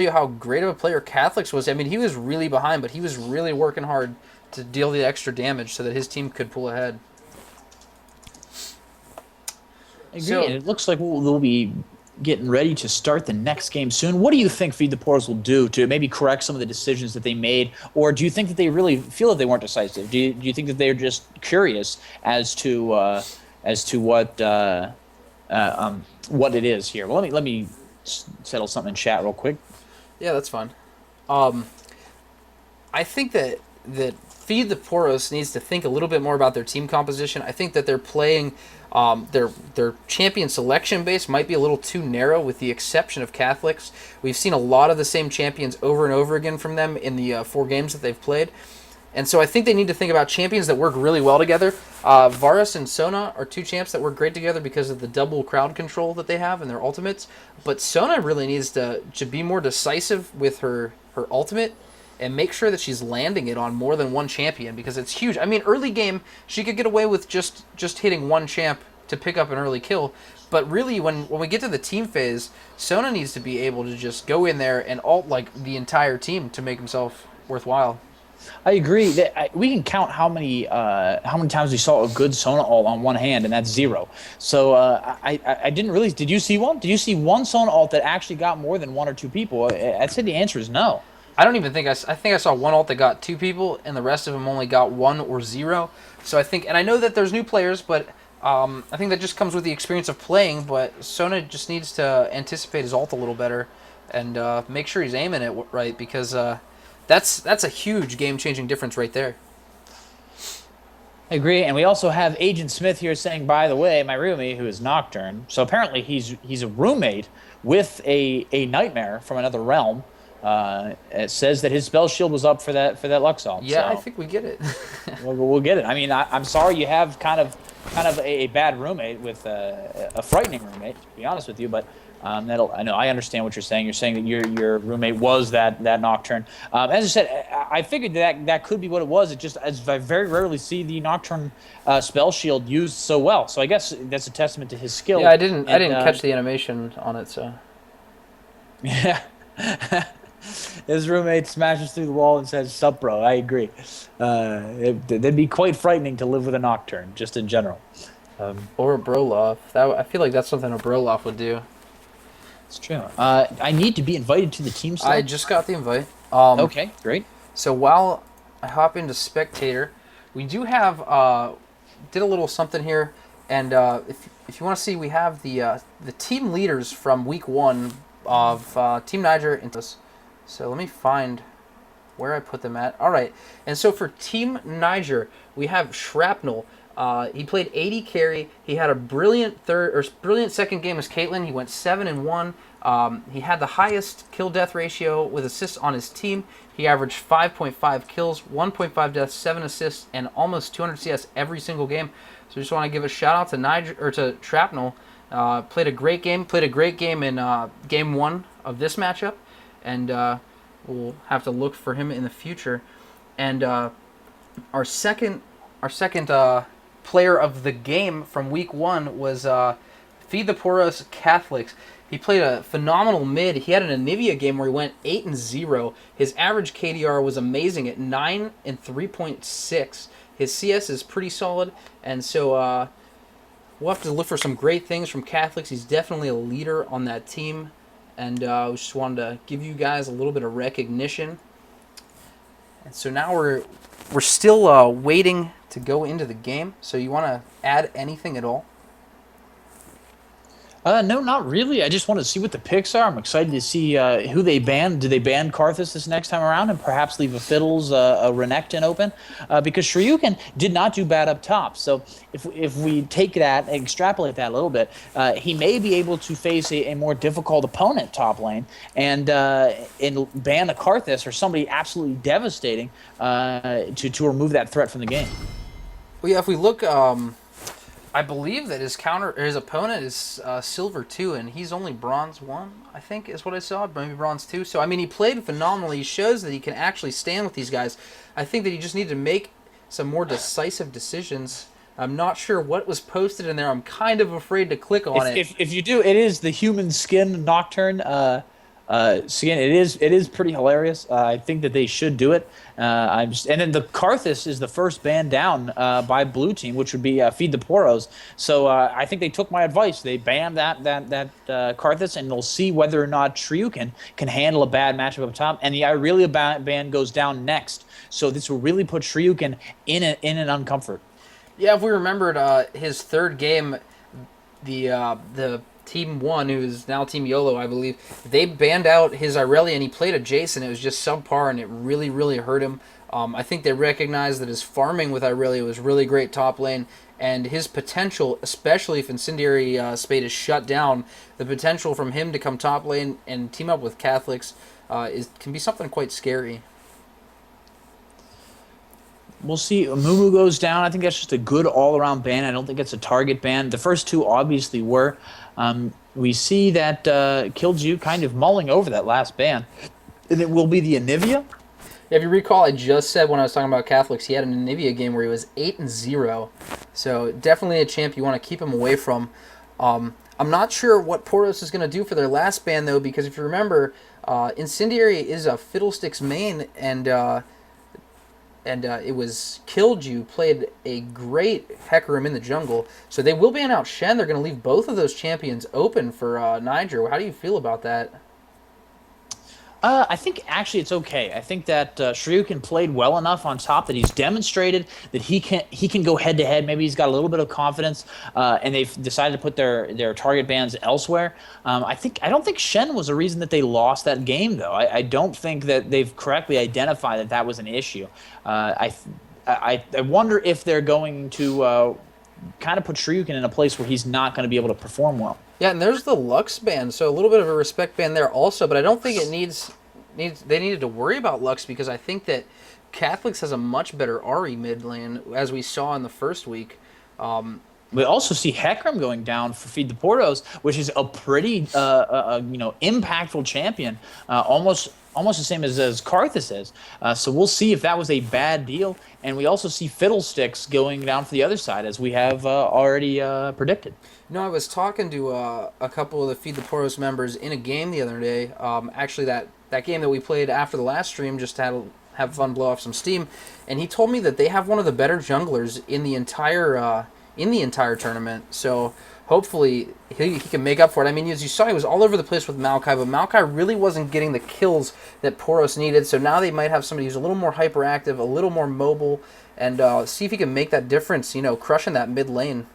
you how great of a player Catholics was. I mean, he was really behind, but he was really working hard to deal the extra damage so that his team could pull ahead. I agree, and So it looks like we'll be getting ready to start the next game soon. What do you think Feed the Poros will do to maybe correct some of the decisions that they made, or do you think that they really feel that they weren't decisive? Do you think that they're just curious as to what it is here? Well, let me settle something in chat real quick. yeah, that's fine. Um, I think that Feed the Poros needs to think a little bit more about their team composition. I think that they're playing their champion selection base might be a little too narrow, with the exception of Catholics. We've seen a lot of the same champions over and over again from them in the 4 games that they've played. And so I think they need to think about champions that work really well together. Varus and Sona are 2 champs that work great together because of the double crowd control that they have and their ultimates. But Sona really needs to be more decisive with her ultimate and make sure that she's landing it on more than one champion, because it's huge. I mean, early game, she could get away with just hitting one champ to pick up an early kill. But really, when we get to the team phase, Sona needs to be able to just go in there and ult like the entire team to make himself worthwhile. I agree that we can count how many times we saw a good Sona ult on one hand, and that's zero. So I didn't really. Did you see one? Did you see one Sona ult that actually got more than 1 or 2 people? I'd say the answer is no. I don't even think I think I saw one ult that got 2 people, and the rest of them only got 1 or 0. So I think, and I know that there's new players, but I think that just comes with the experience of playing. But Sona just needs to anticipate his ult a little better and make sure he's aiming it right, because that's a huge game-changing difference right there. I agree, and we also have Agent Smith here saying, by the way, my roomie, who is Nocturne, so apparently he's a roommate with a nightmare from another realm. It says that his spell shield was up for that Luxalt. Yeah, I So think we get it. we'll get it. I mean, I'm sorry you have kind of a bad roommate with a frightening roommate, to be honest with you, but I know I understand what you're saying. You're saying that your roommate was that Nocturne. As I said, I figured that could be what it was. It just, as I very rarely see the Nocturne spell shield used so well. So I guess that's a testament to his skill. Yeah, I didn't And catch the animation on it, so. yeah. His roommate smashes through the wall and says, "Sup, bro?" I agree. That'd be quite frightening to live with a Nocturne, just in general. Or a Broloff. I feel like that's something a Broloff would do. It's true. I need to be invited to the team I still. just got the invite. Okay, great. So while I hop into spectator, we do have did a little something here, and if you want to see, we have the team leaders from week 1 of Team Niger into this. So let me find where I put them at. All right, and so for Team Niger, we have Shrapnel. He played 80 carry. He had a brilliant second game as Caitlyn. He went 7-1. He had the highest kill death ratio with assists on his team. He averaged 5.5 kills, 1.5 deaths, 7 assists, and almost 200 CS every single game. So I just want to give a shout out to Niger, or to Shrapnel. Played a great game. Played a great game in game 1 of this matchup, and we'll have to look for him in the future. And our second player of the game from week 1 was Feed the Poros Catholics. He played a phenomenal mid. He had an Anivia game where he went 8-0. His average KDR was amazing at 9 and 3.6. His CS is pretty solid, and so we'll have to look for some great things from Catholics. He's definitely a leader on that team, and we just wanted to give you guys a little bit of recognition. And so now we're still waiting to go into the game. So you want to add anything at all? No, not really. I just want to see what the picks are. I'm excited to see who they ban. Do they ban Karthus this next time around and perhaps leave a Fiddles, a Renekton open? Because Shoryuken did not do bad up top. So if we take that, extrapolate that a little bit, he may be able to face a more difficult opponent top lane and ban a Karthus or somebody absolutely devastating to remove that threat from the game. Well, yeah, if we look, I believe that his opponent is silver 2, and he's only bronze 1. I think is what I saw, maybe bronze 2. So I mean, he played phenomenally. He shows that he can actually stand with these guys. I think that he just needed to make some more decisive decisions. I'm not sure what was posted in there. I'm kind of afraid to click on it. If you do, it is the human skin Nocturne So again, it is pretty hilarious. I think that they should do it. And then the Karthus is the first ban down by blue team, which would be feed the Poros. So I think they took my advice. They banned that Karthus, and they'll see whether or not Shryukin can handle a bad matchup up top. And the Irelia ban goes down next. So this will really put Shryukin in an uncomfort. Yeah, if we remembered his third game, the Team 1, who is now Team YOLO, I believe, they banned out his Irelia, and he played a Jason. It was just subpar, and it really, really hurt him. I think they recognized that his farming with Irelia was really great top lane, and his potential, especially if Incendiary Spade is shut down, the potential from him to come top lane and team up with Catholics can be something quite scary. We'll see. Mumu goes down. I think that's just a good all-around ban. I don't think it's a target ban. The first two obviously were. We see that Killju kind of mulling over that last ban. And it will be the Anivia. If you recall, I just said when I was talking about Catholics, he had an Anivia game where he was 8-0. So definitely a champ you want to keep him away from. I'm not sure what Poros is going to do for their last ban, though, because if you remember, Incendiary is a Fiddlesticks main, and it was Killju played a great Hecarim in the jungle. So they will ban out Shen. They're going to leave both of those champions open for Niger. How do you feel about that? I think actually it's okay. I think that Shryukin played well enough on top that he's demonstrated that he can go head to head. Maybe he's got a little bit of confidence, and they've decided to put their target bans elsewhere. I don't think Shen was a reason that they lost that game, though. I don't think that they've correctly identified that was an issue. I wonder if they're going to kind of put Shryukin in a place where he's not going to be able to perform well. Yeah, and there's the Lux ban, so a little bit of a respect ban there also, but I don't think it needs they needed to worry about Lux, because I think that Catholics has a much better Ahri mid lane, as we saw in the first week. We also see Hecarim going down for Feed the Poros, which is a pretty impactful champion, almost the same as Karthus is. So we'll see if that was a bad deal. And we also see Fiddlesticks going down for the other side, as we have already predicted. I was talking to a couple of the Feed the Poros members in a game the other day. Actually, that game that we played after the last stream, just to have fun, blow off some steam. And he told me that they have one of the better junglers in the entire tournament. So hopefully he can make up for it. I mean, as you saw, he was all over the place with Maokai, but Maokai really wasn't getting the kills that Poros needed. So now they might have somebody who's a little more hyperactive, a little more mobile, and see if he can make that difference, crushing that mid lane.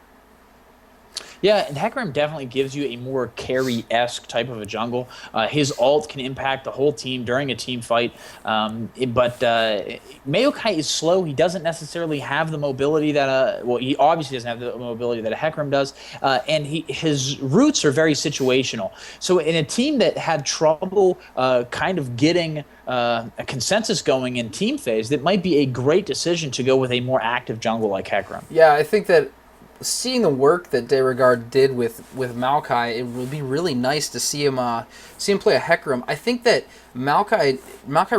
Yeah, and Hecarim definitely gives you a more carry-esque type of a jungle. His ult can impact the whole team during a team fight. But Maokai is slow. He doesn't necessarily have the mobility that he obviously doesn't have the mobility that a Hecarim does. And his roots are very situational. So in a team that had trouble kind of getting a consensus going in team phase, that might be a great decision to go with a more active jungle like Hecarim. Yeah, I think that seeing the work that Deregard did with Maokai, it would be really nice to see him play a Hecarim. I think that Maokai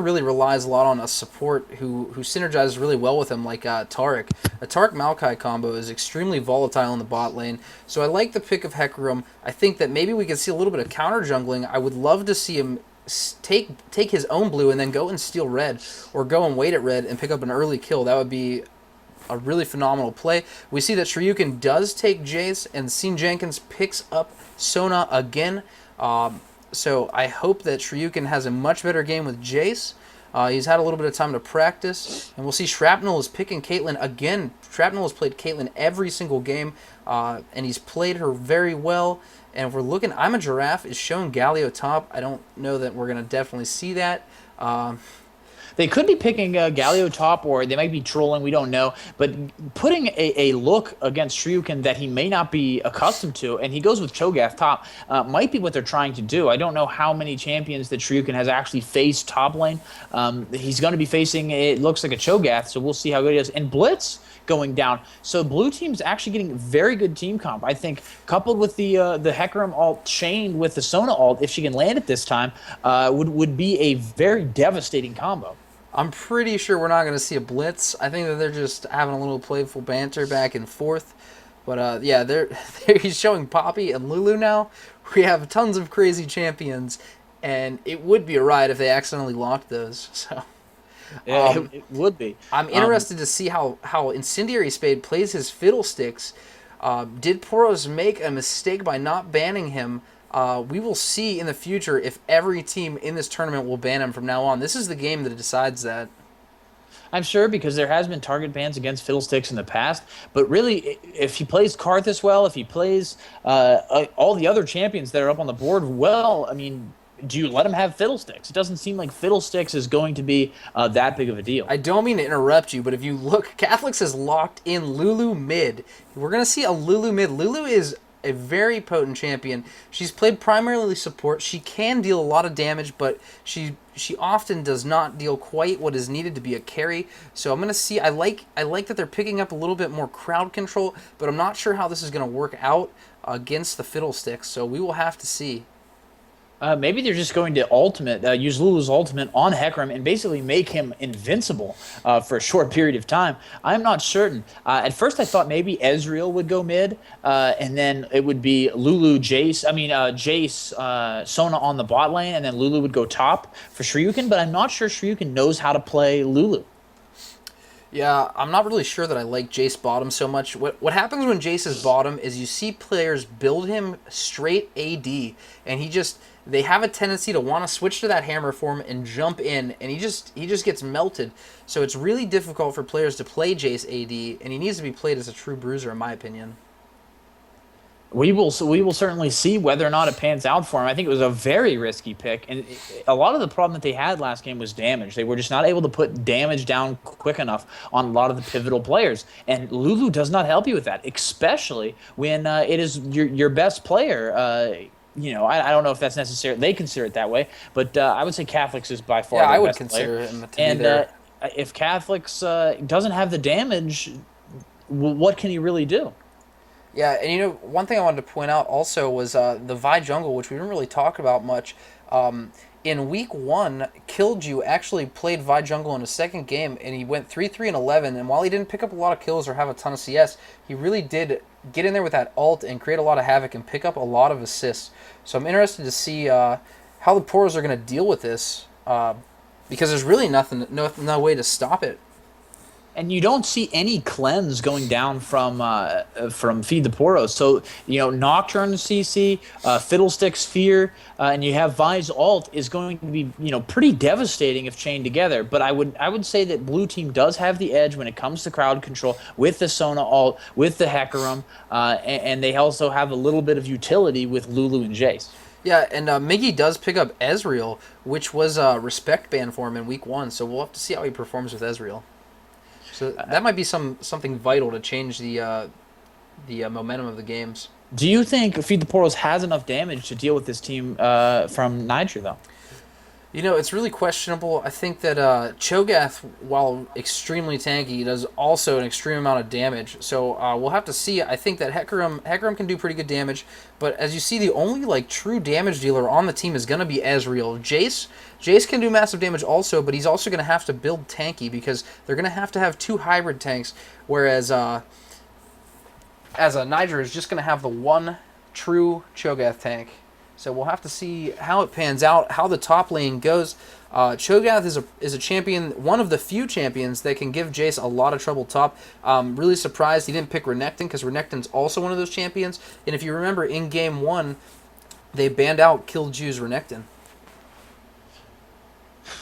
really relies a lot on a support who synergizes really well with him, like Taric. A Taric Maokai combo is extremely volatile in the bot lane, so I like the pick of Hecarim. I think that maybe we could see a little bit of counter jungling. I would love to see him take his own blue and then go and steal red, or go and wait at red and pick up an early kill. That would be a really phenomenal play. We see that Shryukin does take Jace, and Scene Jenkins picks up Sona again. So I hope that Shryukin has a much better game with Jace. He's had a little bit of time to practice, and we'll see Shrapnel is picking Caitlyn again. Shrapnel has played Caitlyn every single game, and he's played her very well. And if we're looking, I'm a Giraffe is showing Galio top. I don't know that we're going to definitely see that. They could be picking Galio top, or they might be trolling. We don't know. But putting a look against Shryukin that he may not be accustomed to, and he goes with Cho'Gath top, might be what they're trying to do. I don't know how many champions that Shryukin has actually faced top lane. He's going to be facing, it looks like a Cho'Gath, so we'll see how good he is. And Blitz going down. So blue team's actually getting very good team comp. I think coupled with the Hecarim ult chained with the Sona ult, if she can land it this time, would be a very devastating combo. I'm pretty sure we're not going to see a Blitz. I think that they're just having a little playful banter back and forth. But yeah, he's showing Poppy and Lulu now. We have tons of crazy champions and it would be a ride if they accidentally locked those. So Yeah, it would be. I'm interested to see how Incendiary Spade plays his Fiddlesticks. Did Poros make a mistake by not banning him? We will see in the future if every team in this tournament will ban him from now on. This is the game that decides that. I'm sure because there has been target bans against Fiddlesticks in the past, but really, if he plays Karthus well, if he plays all the other champions that are up on the board well, I mean, do you let him have Fiddlesticks? It doesn't seem like Fiddlesticks is going to be that big of a deal. I don't mean to interrupt you, but if you look, Catholics has locked in Lulu mid. We're going to see a Lulu mid. Lulu is a very potent champion. She's played primarily support. She can deal a lot of damage, but she often does not deal quite what is needed to be a carry. So I'm going to see, I like that they're picking up a little bit more crowd control, but I'm not sure how this is going to work out against the Fiddlesticks. So we will have to see. Maybe they're just going to use Lulu's ultimate on Hecarim and basically make him invincible for a short period of time. I'm not certain. At first, I thought maybe Ezreal would go mid, and then it would be Jace, Sona on the bot lane, and then Lulu would go top for Shryukin, but I'm not sure Shryukin knows how to play Lulu. Yeah, I'm not really sure that I like Jace bottom so much. What happens when Jace is bottom is you see players build him straight AD, and they have a tendency to want to switch to that hammer form and jump in, and he just gets melted. So it's really difficult for players to play Jace AD, and he needs to be played as a true bruiser, in my opinion. We will certainly see whether or not it pans out for him. I think it was a very risky pick, and a lot of the problem that they had last game was damage. They were just not able to put damage down quick enough on a lot of the pivotal players, and Lulu does not help you with that, especially when it is your best player. I don't know if that's necessary. They consider it that way, but I would say Catholics is by far their best player. I would consider him to be there. If Catholics doesn't have the damage, what can he really do? Yeah, and one thing I wanted to point out also was the Vi jungle, which we didn't really talk about much. In week 1, Killju actually played Vi jungle in his second game, and he went 3-3-11. And while he didn't pick up a lot of kills or have a ton of CS, he really did get in there with that ult and create a lot of havoc and pick up a lot of assists. So I'm interested to see how the Poros are going to deal with this, because there's really no way to stop it. And you don't see any cleanse going down from Feed the Poros. So, Nocturne CC, Fiddlestick's Fear, and you have Vi's ult is going to be, pretty devastating if chained together. But I would say that Blue Team does have the edge when it comes to crowd control with the Sona ult, with the Hecarim, and they also have a little bit of utility with Lulu and Jace. Yeah, and Miggy does pick up Ezreal, which was a respect ban for him in week 1. So we'll have to see how he performs with Ezreal. So that might be something vital to change the momentum of the games. Do you think Feed the Poros has enough damage to deal with this team from Niger, though? It's really questionable. I think that Cho'Gath, while extremely tanky, does also an extreme amount of damage. So we'll have to see. I think that Hecarim can do pretty good damage, but as you see, the only true damage dealer on the team is going to be Ezreal. Jace can do massive damage also, but he's also going to have to build tanky because they're going to have 2 hybrid tanks, whereas Niger is just going to have the one true Cho'Gath tank. So we'll have to see how it pans out, how the top lane goes. Cho'Gath is a champion, one of the few champions that can give Jace a lot of trouble top. Really surprised he didn't pick Renekton, because Renekton's also one of those champions. And if you remember, in Game 1, they banned out Killju's Renekton.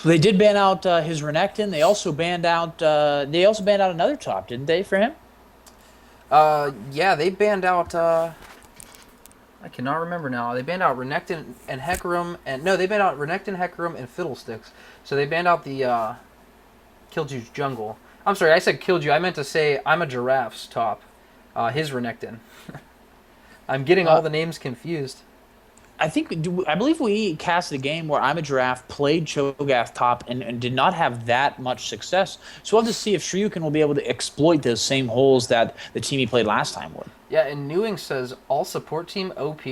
They did ban out his Renekton. They also banned out another top, didn't they, for him? Yeah, they banned out... I cannot remember now. They banned out Renekton and Hecarim, they banned out Renekton, Hecarim, and Fiddlesticks. So they banned out the Killju's jungle. I'm sorry, I said Killju. I meant to say I'm a Giraffe's top. His Renekton. I'm getting all the names confused. I believe we cast a game where I'm a Giraffe played Cho'Gath top and did not have that much success. So we'll have to see if Shryukin will be able to exploit those same holes that the team he played last time would. Yeah, and Newing says, all support team OP.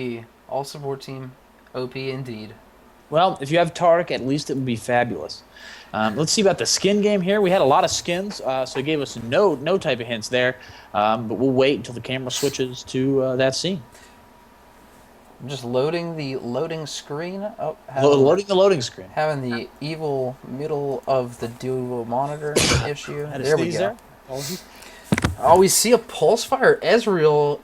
All support team OP indeed. Well, if you have Tark, at least it would be fabulous. Let's see about the skin game here. We had a lot of skins, so it gave us no type of hints there. But we'll wait until the camera switches to that scene. I'm just loading the loading screen. Oh, Loading the loading screen. having the evil middle of the dual monitor issue. Had a There we sneeze go. there. Apologies. Oh, we see a Pulsefire Ezreal.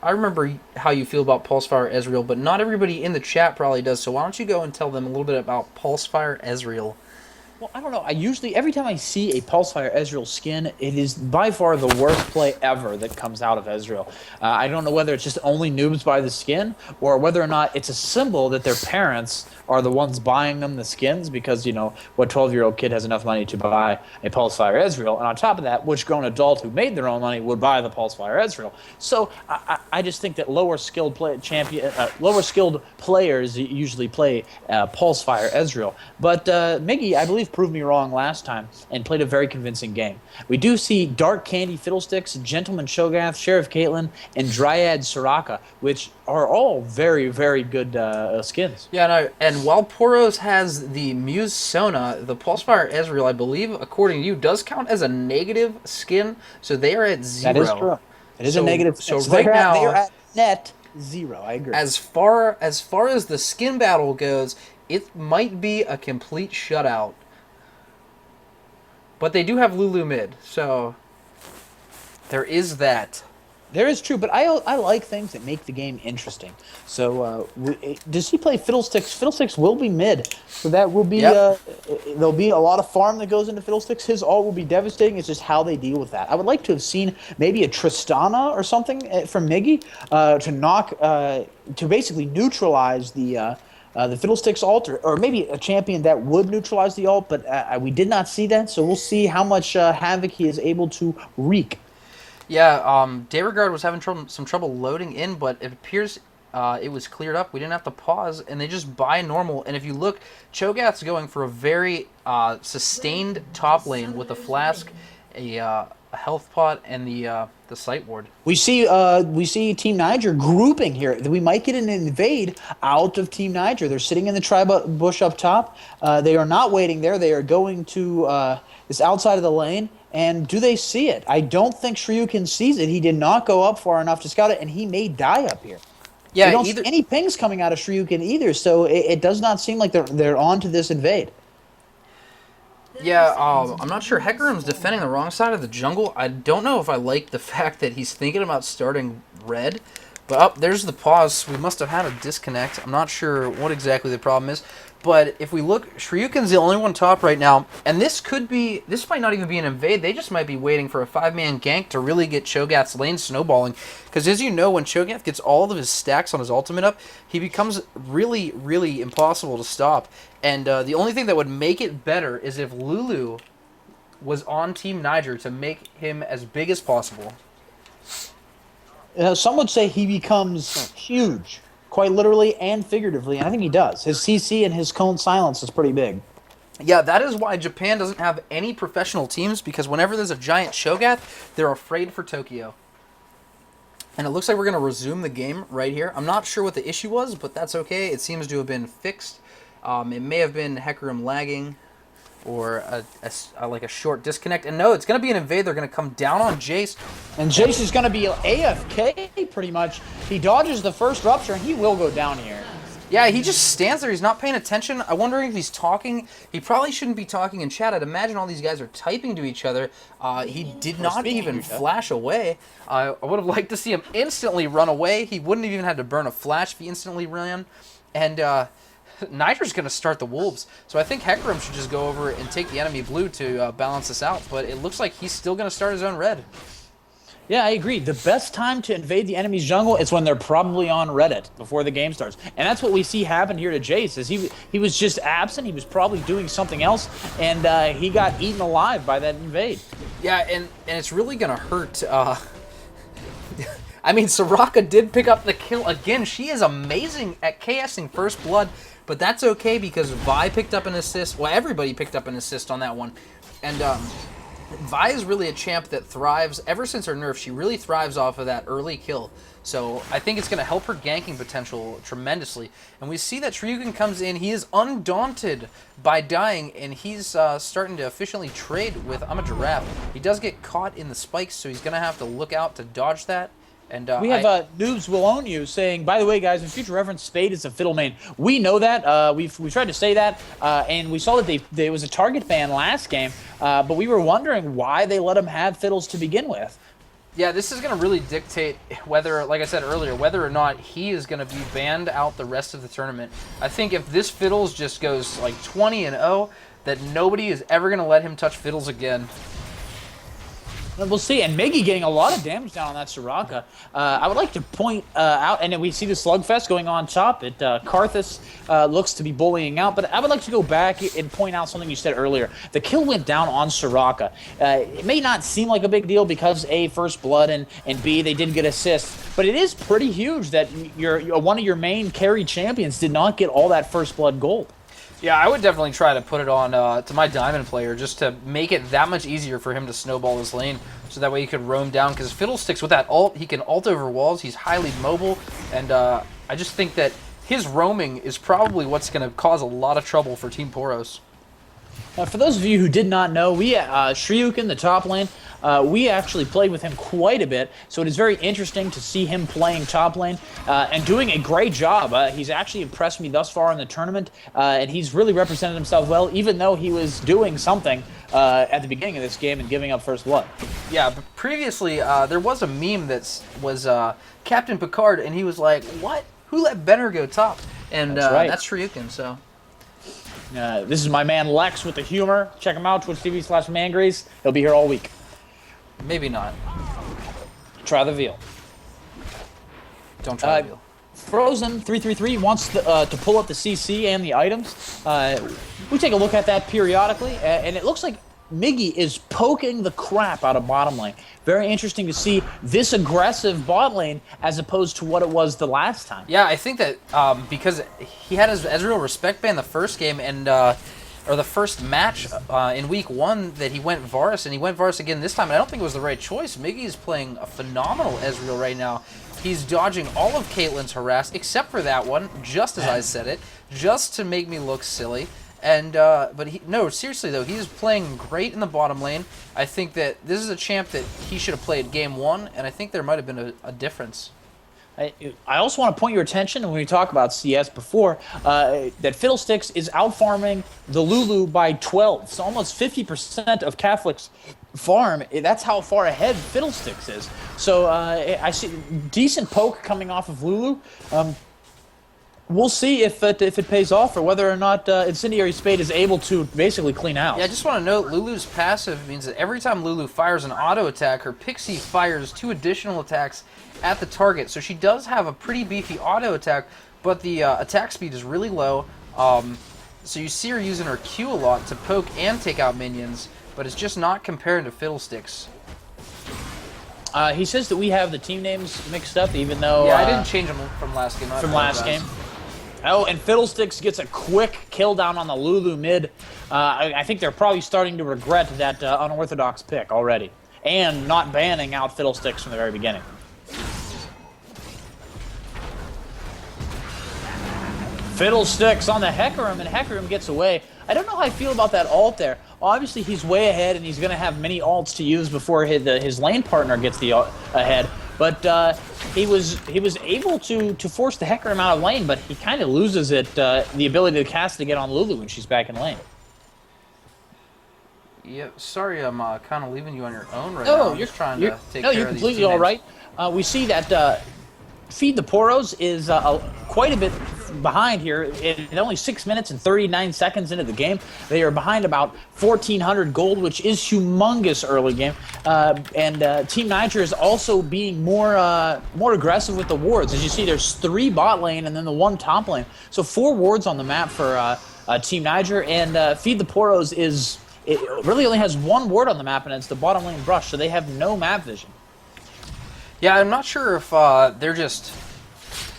I remember how you feel about Pulsefire Ezreal, but not everybody in the chat probably does. So why don't you go and tell them a little bit about Pulsefire Ezreal? Well, I don't know. I usually, every time I see a Pulsefire Ezreal skin, it is by far the worst play ever that comes out of Ezreal. I don't know whether it's just only noobs buy the skin, or whether or not it's a symbol that their parents are the ones buying them the skins, because, you know, what 12-year-old kid has enough money to buy a Pulsefire Ezreal? And on top of that, which grown adult who made their own money would buy the Pulsefire Ezreal? So I just think that lower skilled players usually play Pulsefire Ezreal. But Miggy, I believe, proved me wrong last time and played a very convincing game. We do see Dark Candy Fiddlesticks, Gentleman Cho'Gath, Sheriff Caitlyn, and Dryad Soraka, which are all very, very good skins. Yeah, no, and while Poros has the Muse Sona, the Pulsefire Ezreal, I believe, according to you, does count as a negative skin, so they are at 0. That is true. It is a negative skin. So right now, they are at net 0. I agree. as far as the skin battle goes, it might be a complete shutout. But they do have Lulu mid, so there is that. There is true, but I like things that make the game interesting. So does he play Fiddlesticks? Fiddlesticks will be mid, so that will be there'll be a lot of farm that goes into Fiddlesticks. His ult will be devastating. It's just how they deal with that. I would like to have seen maybe a Tristana or something from Miggy to knock to basically neutralize the Fiddlesticks ult, or maybe a champion that would neutralize the ult, but we did not see that, so we'll see how much havoc he is able to wreak. Yeah, Dayregard was having some trouble loading in, but it appears it was cleared up. We didn't have to pause, and they just buy normal. And if you look, Cho'Gath's going for a very sustained top lane with a flask, a health pot, and the sight ward. We see Team Niger grouping here. We might get an invade out of Team Niger. They're sitting in the tribe bush up top. They are not waiting there. They are going to this outside of the lane. And do they see it? I don't think Shryukin sees it. He did not go up far enough to scout it, and he may die up here. Yeah, we don't see any pings coming out of Shryukin either, so it does not seem like they're on to this invade. Yeah, I'm not sure. Hecarim's defending the wrong side of the jungle. I don't know if I like the fact that he's thinking about starting red. But there's the pause. We must have had a disconnect. I'm not sure what exactly the problem is. But if we look, Shryukin's the only one top right now. And this might not even be an invade. They just might be waiting for a 5-man gank to really get Cho'Gath's lane snowballing. Because as you know, when Cho'Gath gets all of his stacks on his ultimate up, he becomes really, really impossible to stop. And the only thing that would make it better is if Lulu was on Team Niger to make him as big as possible. Some would say he becomes huge, quite literally and figuratively, and I think he does. His CC and his cone silence is pretty big. Yeah, that is why Japan doesn't have any professional teams, because whenever there's a giant Cho'Gath, they're afraid for Tokyo. And it looks like we're going to resume the game right here. I'm not sure what the issue was, but that's okay. It seems to have been fixed. It may have been Hecarim lagging, or like a short disconnect. And no, it's going to be an invade. They're going to come down on Jace. And Jace is going to be AFK, pretty much. He dodges the first rupture, and he will go down here. Yeah, he just stands there. He's not paying attention. I'm wondering if he's talking. He probably shouldn't be talking in chat. I'd imagine all these guys are typing to each other. He did not even flash away. I would have liked to see him instantly run away. He wouldn't have even had to burn a flash if he instantly ran. And Niger's going to start the Wolves. So I think Hecarim should just go over and take the enemy blue to balance this out. But it looks like he's still going to start his own red. Yeah, I agree. The best time to invade the enemy's jungle is when they're probably on Reddit before the game starts. And that's what we see happen here to Jace. Is he was just absent. He was probably doing something else, and he got eaten alive by that invade. Yeah, and it's really going to hurt. I mean, Soraka did pick up the kill again. She is amazing at KSing First Blood, but that's okay because Vi picked up an assist. Well, everybody picked up an assist on that one. And Vi is really a champ that thrives. Ever since her nerf, she really thrives off of that early kill. So I think it's going to help her ganking potential tremendously. And we see that Shryukin comes in. He is undaunted by dying, and he's starting to efficiently trade with I'm a Giraffe. He does get caught in the spikes, so he's going to have to look out to dodge that. And We have Noobs Will Own You saying, by the way, guys, in future reference, Spade is a fiddle main. We know that. We tried to say that, and we saw that there was a target ban last game, but we were wondering why they let him have fiddles to begin with. Yeah, this is going to really dictate whether, like I said earlier, whether or not he is going to be banned out the rest of the tournament. I think if this fiddles just goes like 20-0, that nobody is ever going to let him touch fiddles again. We'll see. And Miggy getting a lot of damage down on that Soraka. I would like to point out, and then we see the slugfest going on top. Karthus looks to be bullying out, but I would like to go back and point out something you said earlier. The kill went down on Soraka. It may not seem like a big deal because A, first blood, and B, they did get assists, but it is pretty huge that one of your main carry champions did not get all that first blood gold. Yeah, I would definitely try to put it on to my diamond player just to make it that much easier for him to snowball his lane, so that way he could roam down. Because Fiddlesticks with that ult, he can ult over walls. He's highly mobile, and I just think that his roaming is probably what's going to cause a lot of trouble for Team Poros. For those of you who did not know, Shryukin, the top lane, we actually played with him quite a bit, so it is very interesting to see him playing top lane and doing a great job. He's actually impressed me thus far in the tournament, and he's really represented himself well, even though he was doing something at the beginning of this game and giving up first blood. Yeah, but previously there was a meme that was Captain Picard, and he was like, "What? Who let Benner go top?" And That's right. That's Shryukin, so... This is my man Lex with the humor. Check him out, twitch.tv/Mangrease. He'll be here all week. Maybe not. Try the veal. Don't try the veal. Frozen333 wants to pull up the CC and the items. We take a look at that periodically, and it looks like Miggy is poking the crap out of bottom lane. Very interesting to see this aggressive bot lane as opposed to what it was the last time. Yeah, I think that because he had his Ezreal respect ban the first game, and or the first match in week 1, that he went Varus, and he went Varus again this time, and I don't think it was the right choice. Miggy is playing a phenomenal Ezreal right now. He's dodging all of Caitlyn's harass, except for that one, just as I said it, just to make me look silly. And no, seriously though, he's playing great in the bottom lane. I think that this is a champ that he should have played game 1, and I think there might have been a difference. I also want to point your attention, when we talk about CS before, that Fiddlesticks is out-farming the Lulu by 12. So almost 50% of Catholic's farm, that's how far ahead Fiddlesticks is. So I see decent poke coming off of Lulu. We'll see if it pays off, or whether or not Incendiary Spade is able to basically clean out. Yeah, I just want to note, Lulu's passive means that every time Lulu fires an auto attack, her Pixie fires 2 additional attacks at the target. So she does have a pretty beefy auto attack, but the attack speed is really low. So you see her using her Q a lot to poke and take out minions, but it's just not compared to Fiddlesticks. He says that we have the team names mixed up, even though... Yeah, I didn't change them from last game. From last game. Oh, and Fiddlesticks gets a quick kill down on the Lulu mid. I think they're probably starting to regret that unorthodox pick already, and not banning out Fiddlesticks from the very beginning. Fiddlesticks on the Hecarim, and Hecarim gets away. I don't know how I feel about that ult there. Obviously, he's way ahead, and he's going to have many ults to use before his lane partner gets the ahead. But he was able to force the Hecarim out of lane, but he kind of loses it, the ability to cast to get on Lulu when she's back in lane. Yeah, sorry, I'm kind of leaving you on your own right now. I'm just trying to take care of these No, you're completely all right. We see that Feed the Poros is quite a bit behind here. In only 6 minutes and 39 seconds into the game, they are behind about 1,400 gold, which is humongous early game. And Team Niger is also being more aggressive with the wards. As you see, there's 3 bot lane and then the 1 top lane. So 4 wards on the map for Team Niger, and Feed the Poros it really only has 1 ward on the map, and it's the bottom lane brush, so they have no map vision. Yeah, I'm not sure if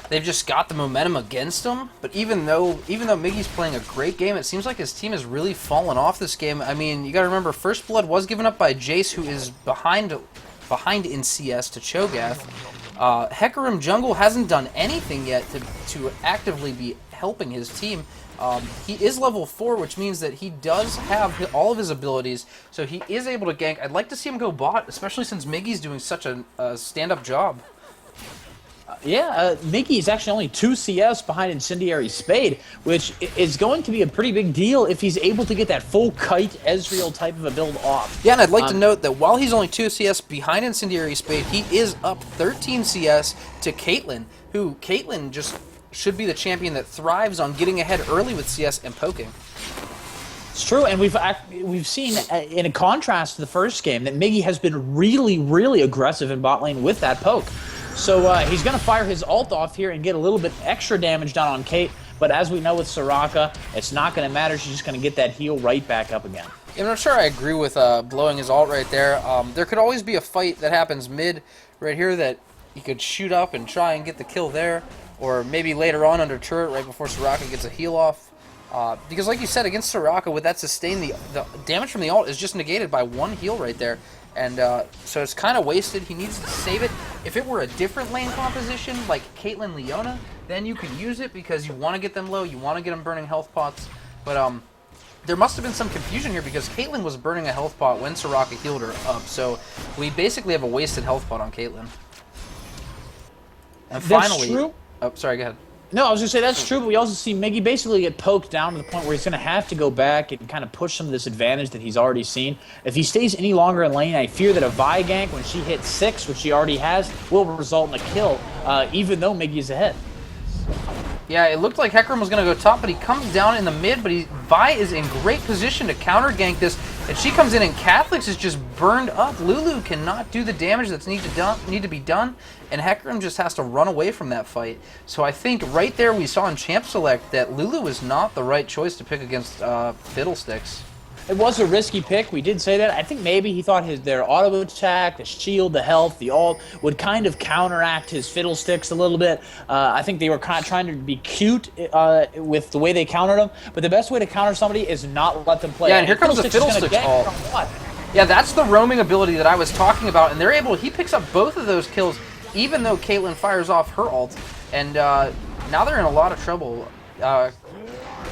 they've just got the momentum against them. But even though Miggy's playing a great game, it seems like his team has really fallen off this game. I mean, you got to remember, first blood was given up by Jace, who is behind in CS to Cho'Gath. Hecarim jungle hasn't done anything yet to actively be helping his team. He is level 4, which means that he does have all of his abilities, so he is able to gank. I'd like to see him go bot, especially since Miggy's doing such a stand-up job. Mickey is actually only 2 CS behind Incendiary Spade, which is going to be a pretty big deal if he's able to get that full kite Ezreal type of a build off. Yeah, and I'd like to note that while he's only 2 CS behind Incendiary Spade, he is up 13 CS to Caitlyn, who Caitlyn just should be the champion that thrives on getting ahead early with CS and poking. It's true, and we've seen, in a contrast to the first game, that Miggy has been really, really aggressive in bot lane with that poke. So he's going to fire his ult off here and get a little bit extra damage done on Kate, but as we know with Soraka, it's not going to matter. She's just going to get that heal right back up again. I'm not sure I agree with blowing his ult right there. There could always be a fight that happens mid right here that he could shoot up and try and get the kill there, or maybe later on under turret right before Soraka gets a heal off. Because like you said, against Soraka, with that sustain, the damage from the ult is just negated by one heal right there. And so it's kind of wasted. He needs to save it. If it were a different lane composition, like Caitlyn Leona, then you could use it because you want to get them low, you want to get them burning health pots. But there must have been some confusion here because Caitlyn was burning a health pot when Soraka healed her up. So we basically have a wasted health pot on Caitlyn. And finally... That's true. Oh, sorry, go ahead. No, I was going to say that's true, but we also see Miggy basically get poked down to the point where he's going to have to go back and kind of push some of this advantage that he's already seen. If he stays any longer in lane, I fear that a Vi gank, when she hits 6, which she already has, will result in a kill, even though Miggy is ahead. Yeah, it looked like Hecarim was going to go top, but he comes down in the mid, but Vi is in great position to counter gank this, and she comes in and Catholics is just burned up. Lulu cannot do the damage that's need to be done, and Hecarim just has to run away from that fight. So I think right there we saw in Champ Select that Lulu is not the right choice to pick against Fiddlesticks. It was a risky pick. We did say that. I think maybe he thought their auto attack, the shield, the health, the ult would kind of counteract his Fiddlesticks a little bit. I think they were kind of trying to be cute with the way they countered him. But the best way to counter somebody is not let them play. Yeah, and here comes the Fiddlesticks ult. Yeah, that's the roaming ability that I was talking about, and they're able. He picks up both of those kills, even though Caitlyn fires off her ult, and now they're in a lot of trouble.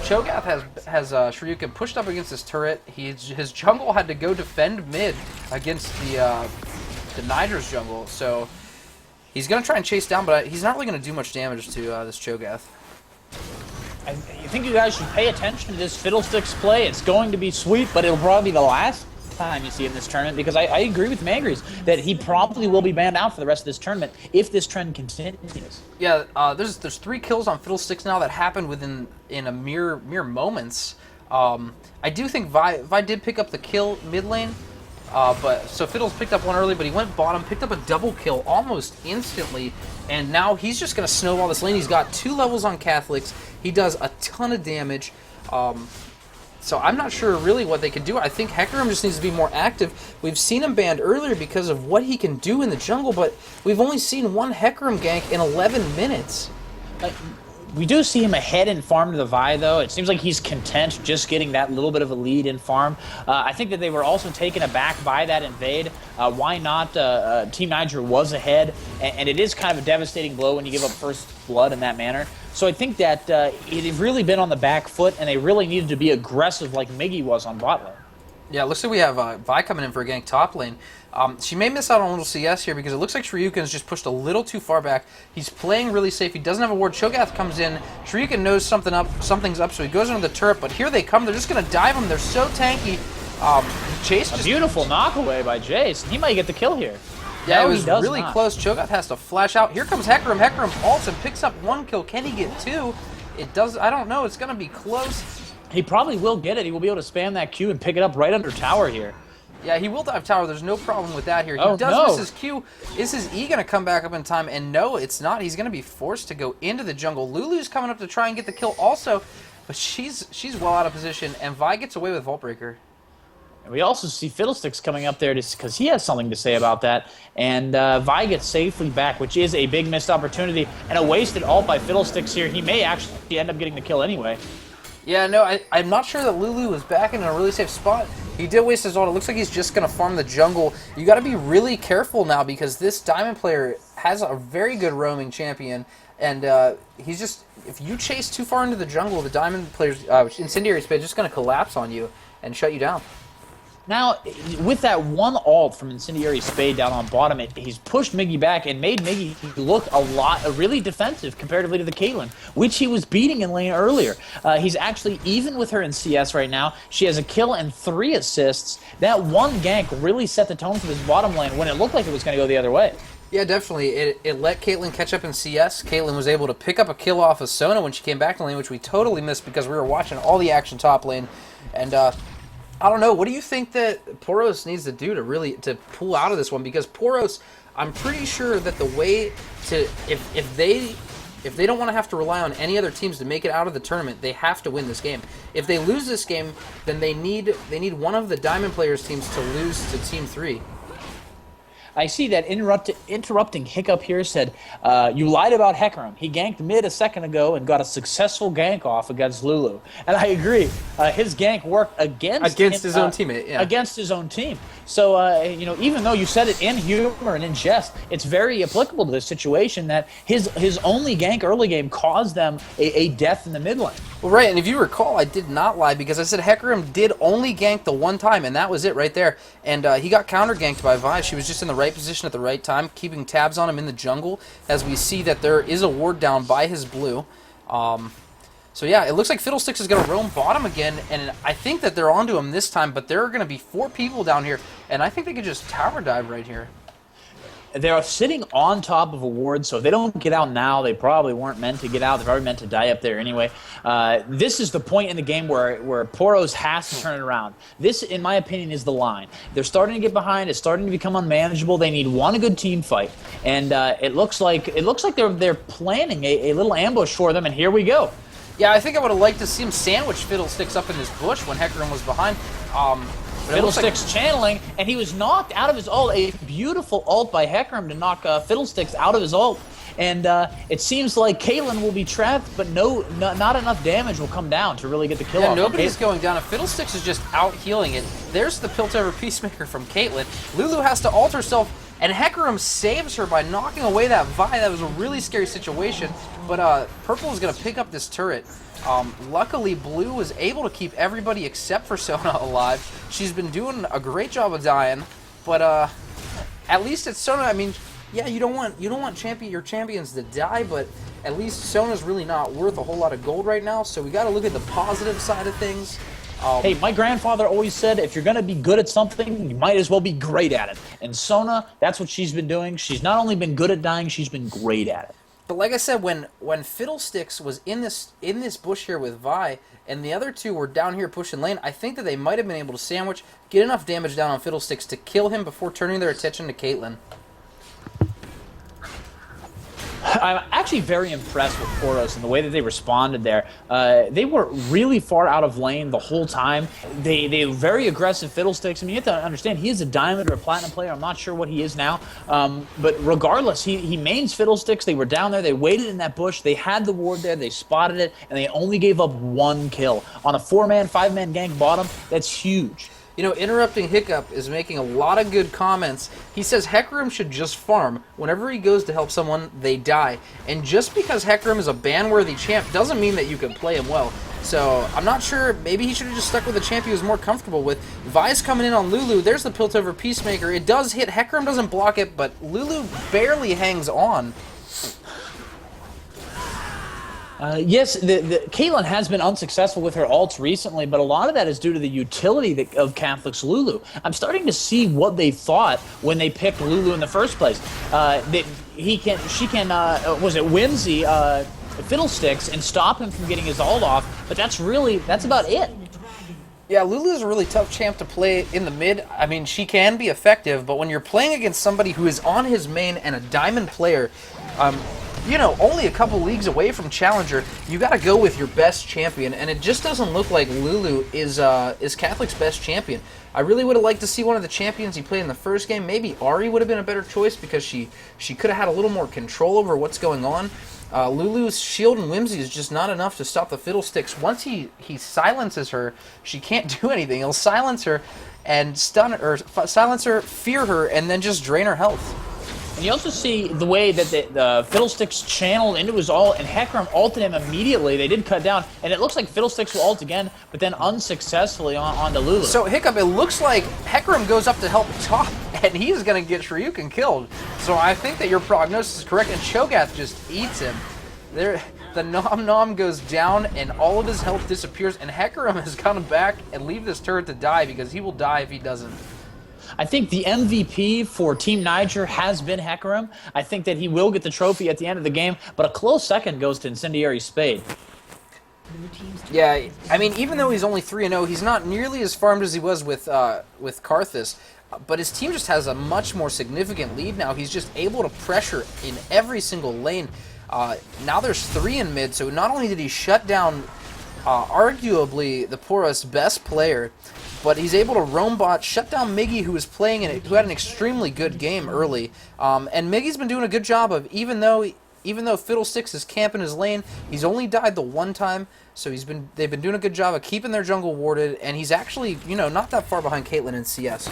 Cho'Gath has Shoryuken pushed up against his turret. His jungle had to go defend mid against the Niger's jungle, so he's going to try and chase down, but he's not really going to do much damage to this Cho'Gath. I think you guys should pay attention to this Fiddlesticks play. It's going to be sweet, but it'll probably be the last time you see in this tournament, because I agree with Mangries that he probably will be banned out for the rest of this tournament if this trend continues. Yeah, there's 3 kills on Fiddlesticks now that happened in a mere moments. I do think Vi did pick up the kill mid lane, so Fiddles picked up one early, but he went bottom, picked up a double kill almost instantly, and now he's just going to snowball this lane. He's got 2 levels on Catholics. He does a ton of damage. So I'm not sure really what they can do. I think Hecarim just needs to be more active. We've seen him banned earlier because of what he can do in the jungle, but we've only seen one Hecarim gank in 11 minutes. We do see him ahead in farm to the Vi, though. It seems like he's content just getting that little bit of a lead in farm. I think that they were also taken aback by that invade. Why not? Team Niger was ahead, and it is kind of a devastating blow when you give up first blood in that manner. So I think that they've really been on the back foot, and they really needed to be aggressive like Miggy was on bot lane. Yeah, it looks like we have Vi coming in for a gank top lane. She may miss out on a little CS here because it looks like Shoryuken's just pushed a little too far back. He's playing really safe. He doesn't have a ward. Cho'Gath comes in. Shoryuken knows something's up, so he goes into the turret. But here they come. They're just going to dive him. They're so tanky. Chase just... A beautiful knockaway by Jace. He might get the kill here. Yeah, no, it was really close. Cho'Gath has to flash out. Here comes Hecarim. Hecarim ults and picks up 1 kill. Can he get 2? It does. I don't know. It's going to be close. He probably will get it. He will be able to spam that Q and pick it up right under tower here. Yeah, he will dive tower. There's no problem with that here. He does miss his Q. Is his E going to come back up in time? And no, it's not. He's going to be forced to go into the jungle. Lulu's coming up to try and get the kill also, but she's well out of position, and Vi gets away with Vault Breaker. And we also see Fiddlesticks coming up there because he has something to say about that. And Vi gets safely back, which is a big missed opportunity. And a wasted ult by Fiddlesticks here. He may actually end up getting the kill anyway. Yeah, no, I'm not sure that Lulu was back in a really safe spot. He did waste his ult. It looks like he's just going to farm the jungle. You got to be really careful now because this Diamond player has a very good roaming champion. And he's just, if you chase too far into the jungle, the Diamond player's Incendiary Spade is just going to collapse on you and shut you down. Now, with that one ult from Incendiary Spade down on bottom, he's pushed Miggy back and made Miggy look really defensive comparatively to the Caitlyn, which he was beating in lane earlier. He's actually even with her in CS right now. She has a kill and 3 assists. That one gank really set the tone for this bottom lane when it looked like it was going to go the other way. Yeah, definitely. It let Caitlyn catch up in CS. Caitlyn was able to pick up a kill off of Sona when she came back to lane, which we totally missed because we were watching all the action top lane. And I don't know. What do you think that Poros needs to do to pull out of this one? Because Poros, I'm pretty sure that the way to if they don't want to have to rely on any other teams to make it out of the tournament, they have to win this game. If they lose this game, then they need one of the Diamond Players teams to lose to Team 3. I see that interrupting Hiccup here said, you lied about Hecarim. He ganked mid a second ago and got a successful gank off against Lulu. And I agree. His gank worked against his own teammate. Yeah. Against his own team. So, even though you said it in humor and in jest, it's very applicable to this situation that his only gank early game caused them a death in the mid lane. Well, right, and if you recall, I did not lie because I said Hecarim did only gank the one time, and that was it right there. And he got counter-ganked by Vi. She was just in the right position at the right time, keeping tabs on him in the jungle, as we see that there is a ward down by his blue. So yeah, it looks like Fiddlesticks is going to roam bottom again, and I think that they're onto him this time, but there are going to be 4 people down here, and I think they could just tower dive right here. They're sitting on top of a ward, so if they don't get out now, they probably weren't meant to get out. They're probably meant to die up there anyway. This is the point in the game where Poros has to turn it around. This, in my opinion, is the line. They're starting to get behind. It's starting to become unmanageable. They need one good team fight, and it looks like they're planning a little ambush for them. And here we go. Yeah, I think I would have liked to see him sandwich Fiddlesticks up in this bush when Hecarim was behind. Fiddlesticks channeling, and he was knocked out of his ult. A beautiful ult by Hecarim to knock Fiddlesticks out of his ult. And it seems like Caitlyn will be trapped, but not enough damage will come down to really get the kill off. Nobody's going down. If Fiddlesticks is just out healing it, there's the Piltover Peacemaker from Caitlyn. Lulu has to ult herself, and Hecarim saves her by knocking away that Vi. That was a really scary situation, but Purple is going to pick up this turret. Luckily, Blue was able to keep everybody except for Sona alive. She's been doing a great job of dying, but at least it's Sona. I mean, yeah, you don't want your champions to die, but at least Sona's really not worth a whole lot of gold right now. So we got to look at the positive side of things. Hey, my grandfather always said, if you're going to be good at something, you might as well be great at it. And Sona, that's what she's been doing. She's not only been good at dying, she's been great at it. But like I said, when Fiddlesticks was in this bush here with Vi, and the other two were down here pushing lane, I think that they might have been able to sandwich, get enough damage down on Fiddlesticks to kill him before turning their attention to Caitlyn. I'm actually very impressed with Poros and the way that they responded there. They were really far out of lane the whole time. They were very aggressive Fiddlesticks. I mean, you have to understand, he is a Diamond or a Platinum player. I'm not sure what he is now. But regardless, he mains Fiddlesticks. They were down there. They waited in that bush. They had the ward there. They spotted it. And they only gave up 1 kill. On a 4-man, 5-man gank bottom, that's huge. You know, Interrupting Hiccup is making a lot of good comments. He says Hecarim should just farm. Whenever he goes to help someone, they die. And just because Hecarim is a ban-worthy champ doesn't mean that you can play him well. So, I'm not sure. Maybe he should have just stuck with a champ he was more comfortable with. Vi's coming in on Lulu. There's the Piltover Peacemaker. It does hit. Hecarim doesn't block it, but Lulu barely hangs on. Yes, the Caitlyn has been unsuccessful with her ults recently, but a lot of that is due to the utility of Catholic's Lulu. I'm starting to see what they thought when they picked Lulu in the first place. She can, was it Whimsy, Fiddlesticks, and stop him from getting his ult off, but that's about it. Yeah, Lulu's a really tough champ to play in the mid. I mean, she can be effective, but when you're playing against somebody who is on his main and a Diamond player, you know, only a couple leagues away from Challenger, you got to go with your best champion, and it just doesn't look like Lulu is Catholic's best champion. I really would have liked to see one of the champions he played in the first game. Maybe Ari would have been a better choice because she could have had a little more control over what's going on. Lulu's shield and Whimsy is just not enough to stop the Fiddlesticks. Once he silences her, she can't do anything. He'll silence her and stun her, silence her, fear her, and then just drain her health. And you also see the way that the Fiddlesticks channeled into his ult, and Hecarim ulted him immediately. They did cut down, and it looks like Fiddlesticks will ult again, but then unsuccessfully onto Lulu. So, Hiccup, it looks like Hecarim goes up to help top, and he's going to get Shoryuken killed. So I think that your prognosis is correct, and Cho'Gath just eats him. The Nom Nom goes down, and all of his health disappears, and Hecarim is coming back and leave this turret to die, because he will die if he doesn't. I think the MVP for Team Niger has been Hecarim. I think that he will get the trophy at the end of the game, but a close second goes to Incendiary Spade. Yeah, I mean, even though he's only 3-0, he's not nearly as farmed as he was with Karthus, but his team just has a much more significant lead now. He's just able to pressure in every single lane. Now there's 3 in mid, so not only did he shut down arguably the Poros' best player, but he's able to roam bot, shut down Miggy, who was playing in it, who had an extremely good game early. And Miggy's been doing a good job of, even though Fiddlesticks is camping his lane, he's only died the one time, so they've been doing a good job of keeping their jungle warded, and he's actually, not that far behind Caitlyn in CS.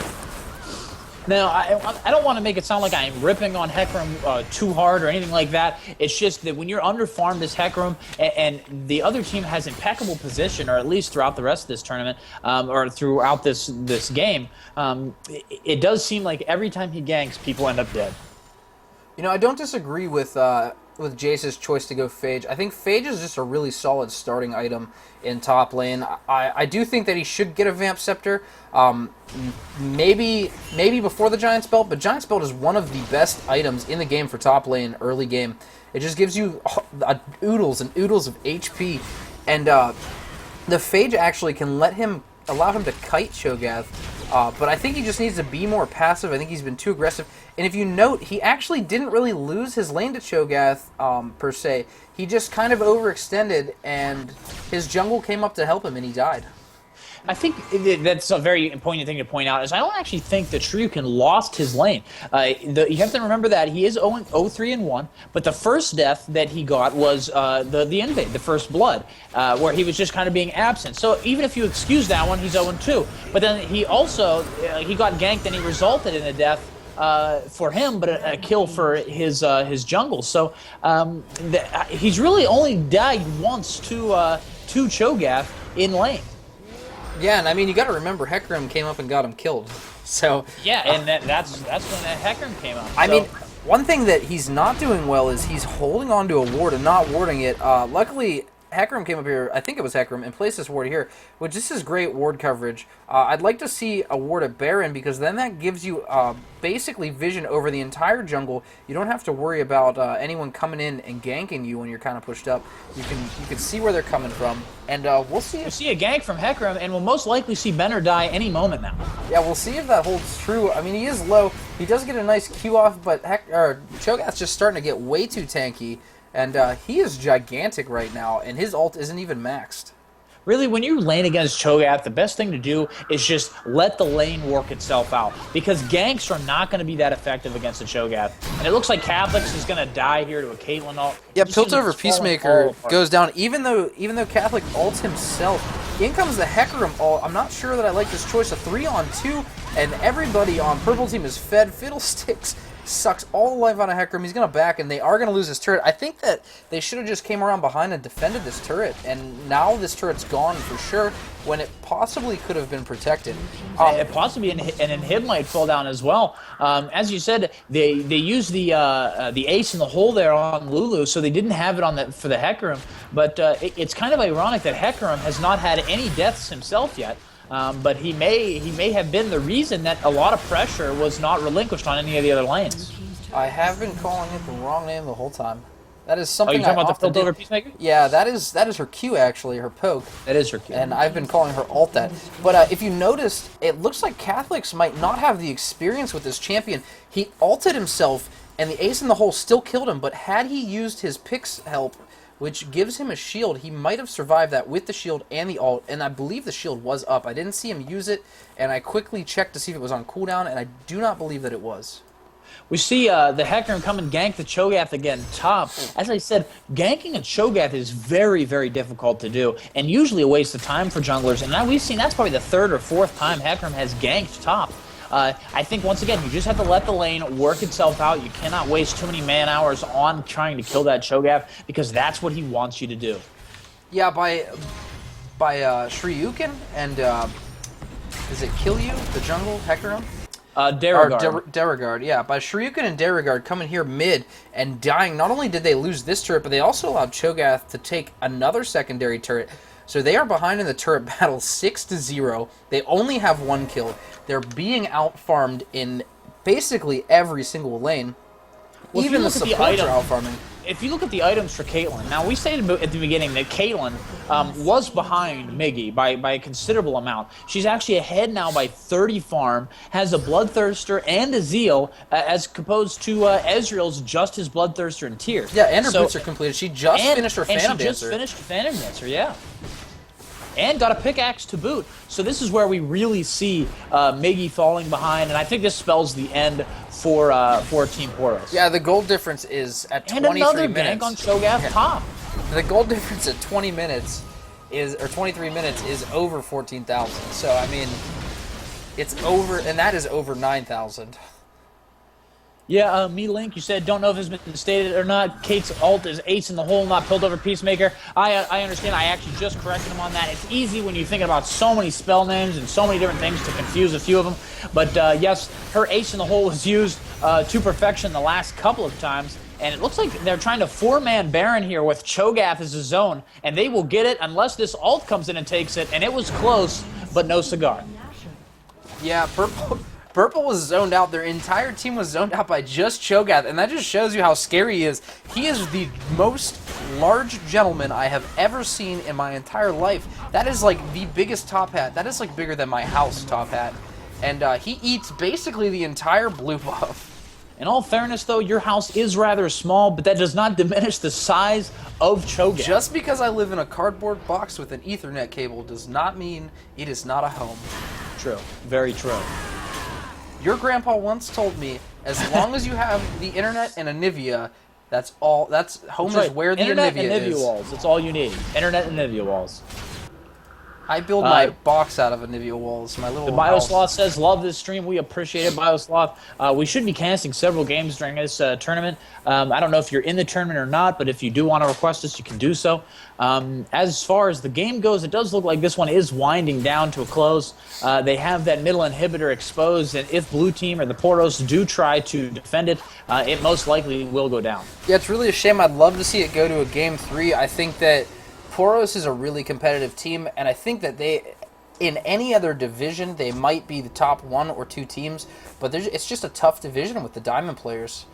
Now, I don't want to make it sound like I'm ripping on Hecarim too hard or anything like that. It's just that when you're under-farmed as Hecarim and the other team has impeccable position, or at least throughout the rest of this tournament, or throughout this game, it does seem like every time he ganks, people end up dead. I don't disagree with Jace's choice to go Phage. I think Phage is just a really solid starting item in top lane. I do think that he should get a Vamp Scepter, maybe before the Giant's Belt, but Giant's Belt is one of the best items in the game for top lane early game. It just gives you oodles and oodles of HP, and the Phage actually can allow him to kite Cho'Gath. But I think he just needs to be more passive. I think he's been too aggressive. And if you note, he actually didn't really lose his lane to Cho'Gath, per se. He just kind of overextended, and his jungle came up to help him, and he died. I think that's a very important thing to point out, is I don't actually think that Shoryuken lost his lane. You have to remember that he is 0-3-1, but the first death that he got was the invade, the first blood, where he was just kind of being absent. So even if you excuse that one, he's 0-2. But then he also, he got ganked and he resulted in a death for him, but a kill for his jungle. So he's really only died once to Cho'Gath in lane. Yeah, and I mean, you got to remember, Hecarim came up and got him killed. So yeah, and that's when that Hecarim came up. I mean, one thing that he's not doing well is he's holding on to a ward and not warding it. Luckily, Hecarim came up here, I think it was Hecarim, and placed this ward here, which this is great ward coverage. I'd like to see a ward at Baron, because then that gives you basically vision over the entire jungle. You don't have to worry about anyone coming in and ganking you when you're kind of pushed up. You can see where they're coming from, and we'll see. We'll see a gank from Hecarim, and we'll most likely see Benner die any moment now. Yeah, we'll see if that holds true. I mean, he is low. He does get a nice Q off, but Cho'Gath's just starting to get way too tanky. And he is gigantic right now, and his ult isn't even maxed. Really, when you lane against Cho'Gath, the best thing to do is just let the lane work itself out, because ganks are not going to be that effective against a Cho'Gath. And it looks like Catholics is going to die here to a Caitlyn ult. Yeah, Piltover Peacemaker goes down, even though Catholic ults himself. In comes the Hecarim ult. I'm not sure that I like this choice. A 3-on-2, and everybody on purple team is fed. Fiddlesticks sucks all the life out of Hecarim. He's going to back, and they are going to lose this turret. I think that they should have just came around behind and defended this turret, and now this turret's gone for sure, when it possibly could have been protected. Possibly an inhib might fall down as well. As you said, they used the ace in the hole there on Lulu, so they didn't have it for the Hecarim. But it's kind of ironic that Hecarim has not had any deaths himself yet. But he may have been the reason that a lot of pressure was not relinquished on any of the other lanes. I have been calling it the wrong name the whole time. That is something. Oh, you talking about the Piltover Peacemaker? Yeah, that is her Q actually, her poke. That is her Q. And I've been calling her ult that. But if you noticed, it looks like Catholics might not have the experience with this champion. He ulted himself, and the ace in the hole still killed him. But had he used his Pix help, which gives him a shield, he might have survived that with the shield and the ult, and I believe the shield was up. I didn't see him use it, and I quickly checked to see if it was on cooldown, and I do not believe that it was. We see the Hecarim come and gank the Cho'Gath again top. As I said, ganking a Cho'Gath is very, very difficult to do, and usually a waste of time for junglers, and now we've seen that's probably the third or fourth time Hecarim has ganked top. I think, once again, you just have to let the lane work itself out. You cannot waste too many man-hours on trying to kill that Cho'Gath, because that's what he wants you to do. Yeah, by Shryukin and is it Kill You, the jungle, Hecarim? Derigard, yeah. By Shryukin and Derigard coming here mid and dying, not only did they lose this turret, but they also allowed Cho'Gath to take another secondary turret. So they are behind in the turret battle 6-0. They only have 1 kill. They're being out-farmed in basically every single lane. Well, even the supports are out-farming. If you look at the items for Caitlyn, now we stated at the beginning that Caitlyn was behind Miggy by a considerable amount. She's actually ahead now by 30 farm, has a Bloodthirster and a Zeal, as opposed to Ezreal's just his Bloodthirster and Tears. Yeah, and her boots are completed. She just finished her Phantom Dancer. And she just finished Phantom Dancer, yeah. And got a pickaxe to boot. So this is where we really see Miggy falling behind, and I think this spells the end for Team Poros. Yeah, the goal difference is at 23 minutes. And another gank on Cho'Gath top. The goal difference at 20 minutes or 23 minutes is over 14,000. So, I mean, it's over, and that is over 9,000. Yeah, me Link, you said don't know if it's been stated or not. Kate's ult is ace in the hole, not built over Peacemaker. I understand. I actually just corrected him on that. It's easy when you're thinking about so many spell names and so many different things to confuse a few of them. But yes, her ace in the hole was used to perfection the last couple of times. And it looks like they're trying to 4-man Baron here with Cho'Gath as a zone. And they will get it unless this ult comes in and takes it. And it was close, but no cigar. Yeah, Purple was zoned out. Their entire team was zoned out by just Cho'Gath, and that just shows you how scary he is. He is the most large gentleman I have ever seen in my entire life. That is like the biggest top hat. That is like bigger than my house top hat. And he eats basically the entire blue buff. In all fairness, though, your house is rather small, but that does not diminish the size of Cho'Gath. Just because I live in a cardboard box with an Ethernet cable does not mean it is not a home. True. Very true. Your grandpa once told me, as long as you have the internet and a Nivea, that's all. That's home is where the Internet Nivea and Nivea is. walls. That's all you need. Internet and Nivea walls. I build my box out of a Nivea walls. My little. The Biosloth says, "Love this stream. We appreciate it, Biosloth. We should be casting several games during this tournament. I don't know if you're in the tournament or not, but if you do want to request us, you can do so. As far as the game goes, it does look like this one is winding down to a close. They have that middle inhibitor exposed, and if Blue Team or the Poros do try to defend it, it most likely will go down. Yeah, it's really a shame. I'd love to see it go to a game 3. I think that Poros is a really competitive team, and I think that they, in any other division, they might be the top 1 or 2 teams, but it's just a tough division with the Diamond players.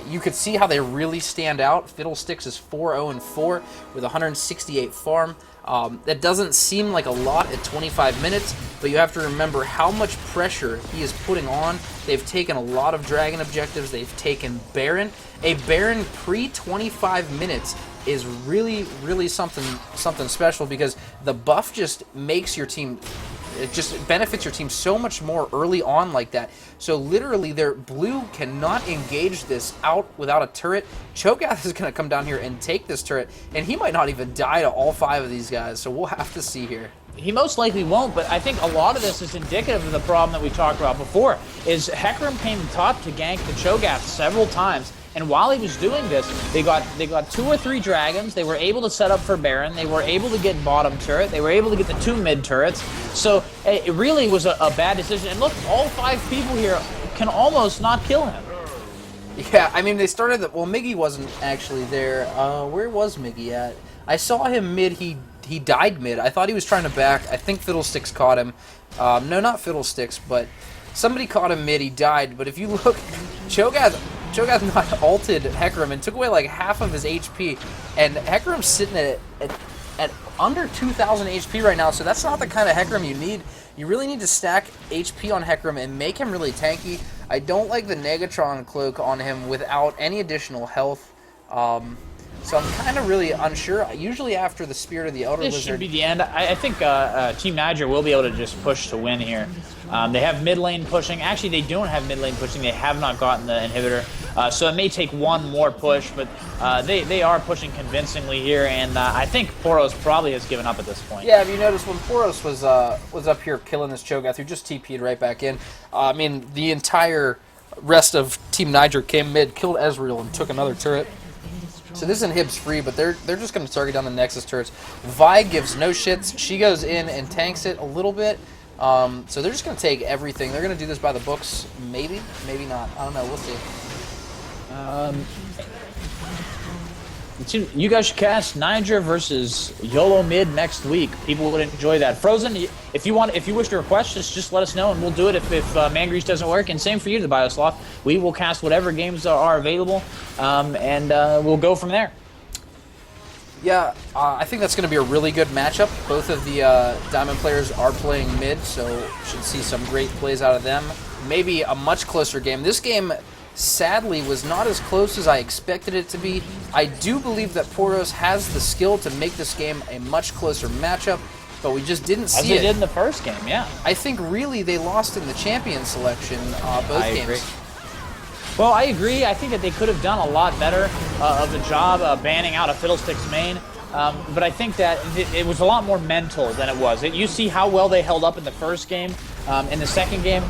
You could see how they really stand out. Fiddlesticks is 4-0-4 with 168 farm. That doesn't seem like a lot at 25 minutes, but you have to remember how much pressure he is putting on. They've taken a lot of Dragon objectives. They've taken Baron. A Baron pre-25 minutes is really, really something special, because the buff just makes your team, it just benefits your team so much more early on like that. So literally their blue cannot engage this out without a turret. Cho'Gath is going to come down here and take this turret, and he might not even die to all 5 of these guys, so we'll have to see here. He most likely won't, but I think a lot of this is indicative of the problem that we talked about before, is Hecarim came top to gank the Cho'Gath several times. And while he was doing this, they got 2 or 3 dragons. They were able to set up for Baron. They were able to get bottom turret. They were able to get the 2 mid turrets. So it really was a bad decision. And look, all 5 people here can almost not kill him. Yeah, I mean, they started the... Well, Miggy wasn't actually there. Where was Miggy at? I saw him mid. He died mid. I thought he was trying to back. I think Fiddlesticks caught him. No, not Fiddlesticks, but somebody caught him mid. He died. But if you look, Cho'Gath not ulted Hecarim and took away like half of his HP, and Hecarim's sitting at under 2,000 HP right now, so that's not the kind of Hecarim you need. You really need to stack HP on Hecarim and make him really tanky. I don't like the Negatron cloak on him without any additional health, so I'm kind of really unsure. Usually after the Spirit of the Elder Lizard... This should be the end. I think Team Niger will be able to just push to win here. They have mid lane pushing. Actually, they don't have mid lane pushing. They have not gotten the inhibitor. So it may take one more push, but they are pushing convincingly here, and I think Poros probably has given up at this point. Yeah, have you noticed when Poros was up here killing this Cho'Gath, who just TP'd right back in? I mean, the entire rest of Team Niger came mid, killed Ezreal, and took another turret. So this inhibs free, but they're just going to target down the Nexus turrets. Vi gives no shits. She goes in and tanks it a little bit. So they're just going to take everything. They're going to do this by the books. Maybe, maybe not. I don't know. We'll see. You guys should cast Niger versus YOLO mid next week. People would enjoy that. Frozen, if you wish to request this, just let us know and we'll do it if Mangrease doesn't work. And same for you, the Biosloth. We will cast whatever games are available, and we'll go from there. Yeah, I think that's going to be a really good matchup. Both of the Diamond players are playing mid, so should see some great plays out of them. Maybe a much closer game. This game, sadly, was not as close as I expected it to be. I do believe that Poros has the skill to make this game a much closer matchup, but we just didn't see it. As they did in the first game, yeah. I think really they lost in the champion selection both games. Agree. Well, I agree. I think that they could have done a lot better of the job banning out a Fiddlesticks main. But I think that it was a lot more mental than it was. You see how well they held up in the first game. In the second game,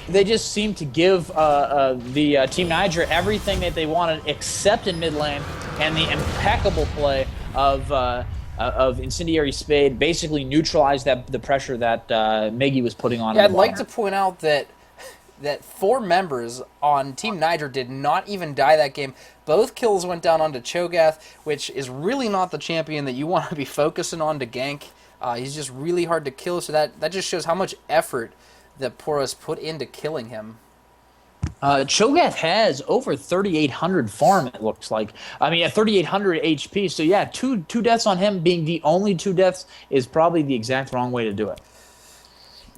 they just seemed to give the Team Niger everything that they wanted except in mid lane, and the impeccable play of Incendiary Spade basically neutralized the pressure that Miggy was putting on. Yeah, I'd like to point out that 4 members on Team Niger did not even die that game. Both kills went down onto Cho'Gath, which is really not the champion that you want to be focusing on to gank. He's just really hard to kill, so that just shows how much effort that Poros put into killing him. Cho'Gath has over 3,800 farm, it looks like. I mean, 3,800 HP, so yeah, two deaths on him being the only 2 deaths is probably the exact wrong way to do it.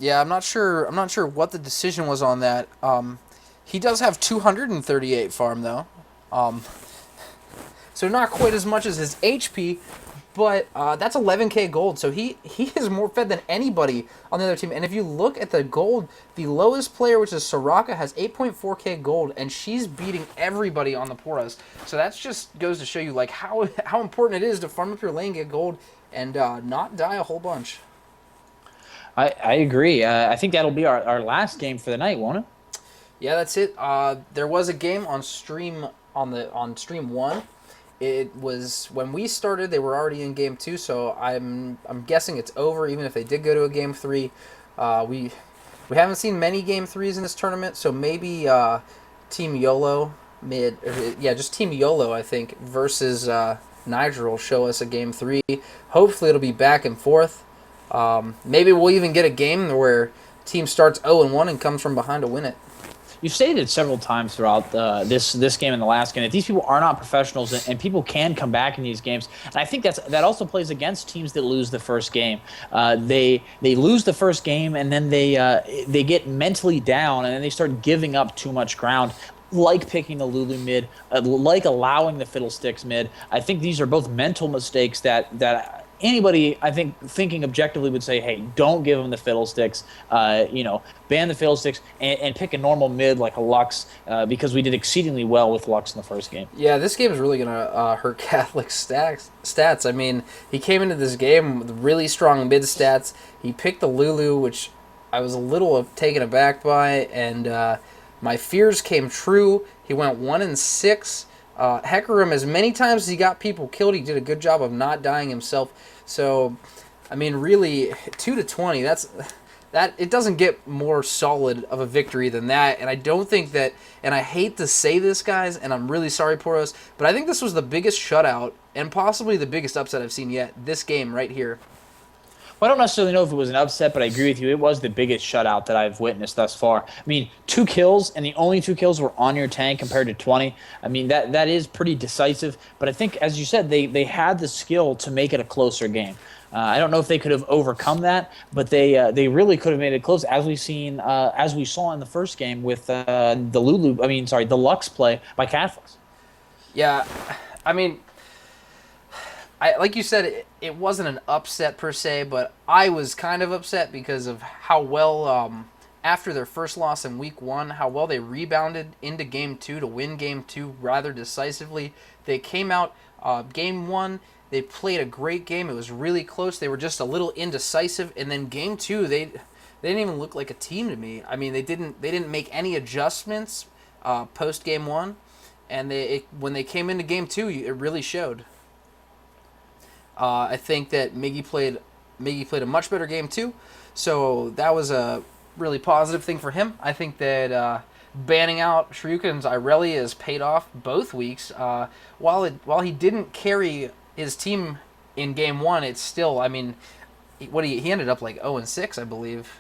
Yeah, I'm not sure what the decision was on that. He does have 238 farm though, so not quite as much as his HP, but that's 11k gold. So he is more fed than anybody on the other team. And if you look at the gold, the lowest player, which is Soraka, has 8.4k gold, and she's beating everybody on the Poros. So that just goes to show you like how important it is to farm up your lane, get gold, and not die a whole bunch. I agree. I think that'll be our last game for the night, won't it? Yeah, that's it. There was a game on stream on stream 1. It was when we started. They were already in game 2, so I'm guessing it's over. Even if they did go to a game 3, we haven't seen many game 3s in this tournament. So maybe Team YOLO just Team YOLO, I think, versus Niger will show us a game 3. Hopefully, it'll be back and forth. Maybe we'll even get a game where team starts 0-1 and comes from behind to win it. You've stated it several times throughout this game and the last game that these people are not professionals, and people can come back in these games. And I think that also plays against teams that lose the first game. They lose the first game, and then they get mentally down, and then they start giving up too much ground, like picking the Lulu mid, like allowing the Fiddlesticks mid. I think these are both mental mistakes that anybody, I think, thinking objectively would say, hey, don't give them the Fiddlesticks, ban the Fiddlesticks, and pick a normal mid like a Lux, because we did exceedingly well with Lux in the first game. Yeah, this game is really going to hurt Catholic's stats. I mean, he came into this game with really strong mid stats. He picked the Lulu, which I was a little taken aback by, and my fears came true. He went 1-6. Hecarim, as many times as he got people killed, he did a good job of not dying himself. So, I mean, really, 2-20, that it doesn't get more solid of a victory than that. And I don't think that, and I hate to say this, guys, and I'm really sorry, Poros, but I think this was the biggest shutout and possibly the biggest upset I've seen yet, this game right here. Well, I don't necessarily know if it was an upset, but I agree with you. It was the biggest shutout that I've witnessed thus far. I mean, 2 kills, and the only 2 kills were on your tank compared to 20. I mean, that is pretty decisive. But I think, as you said, they had the skill to make it a close game. I don't know if they could have overcome that, but they really could have made it close, as we saw in the first game with the Lux play by Catholics. Yeah, I mean, like you said, it wasn't an upset per se, but I was kind of upset because of how well after their first loss in week 1, how well they rebounded into game 2 to win game 2 rather decisively. They came out game 1. They played a great game. It was really close. They were just a little indecisive, and then game 2, they didn't even look like a team to me. I mean, they didn't make any adjustments post game 1, and when they came into game 2, it really showed. I think that Miggy played a much better game 2, so that was a really positive thing for him. I think that banning out Shoryuken's Irelia has paid off both weeks. While he didn't carry his team in game 1, it's still, I mean, he ended up like 0-6, I believe.